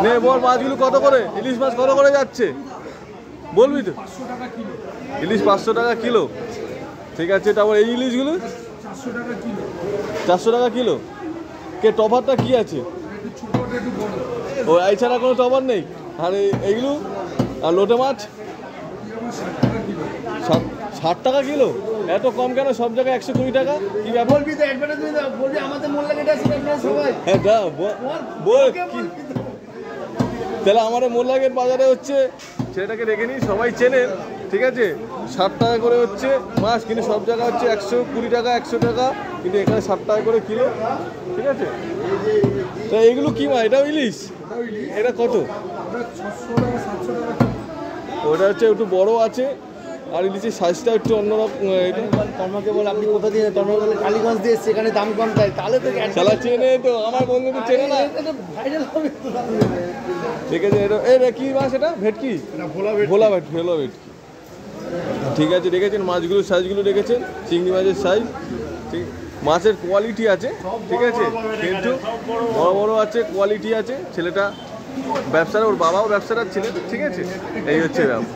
নে বল মাছগুলো কত করে, ইলিশ মাছ কত করে যাচ্ছে বলবি তো? ইলিশ 500 টাকা কিলো, ঠিক আছে। তারপর এই ইলিশগুলো 400 টাকা কিলো। কে টপারটা কি আছে? ও এছাড়া কোনো টপার নেই? আর এইগুলো আর লোটে মাছ 60 টাকা কিলো। এত কম কেন? সব জায়গায় 120 টাকা। কি ব্যাপার? হ্যাঁ দা বল কি তাহলে আমাদের মোল্লাগের বাজারে হচ্ছে, সেটাকে রেখে নিই, সবাই চেনেন, ঠিক আছে। 60 টাকা করে হচ্ছে মাছ, কিন্তু সব জায়গায় হচ্ছে 120 টাকা 100 টাকা, কিন্তু এখানে 60 টাকা করে কিলো, ঠিক আছে। তা এগুলো কি মাছ? এটাও ইলিশ? এটা কত? ওটা হচ্ছে একটু বড় আছে, আর ইলিশের সাইজটা একটু অন্যরকম। তন্ময়কে বলে আপনি কোথা দিয়ে? তন্ময় বলে কালীগঞ্জ দিয়ে, সেখানে দাম কম দেয়। তাহলে তো খেলা চেনে তো, আমার বন্ধু তো চেনে না, ভাইরাল হবে। ঠিক আছে। এটা কি মাছ? এটা ভেটকি, ভোলা ভেটকি। ঠিক আছে, দেখেছেন মাছগুলোর সাইজগুলো দেখেছেন, চিংড়ি মাছের সাইজ, ঠিক। মাছের কোয়ালিটি আছে, ঠিক আছে, কিন্তু বড় বড় আছে, কোয়ালিটি আছে। ছেলেটা ব্যবসার, ওর বাবাও ব্যবসাদার ছিলেন, ঠিক আছে। এই হচ্ছে ব্যাপার।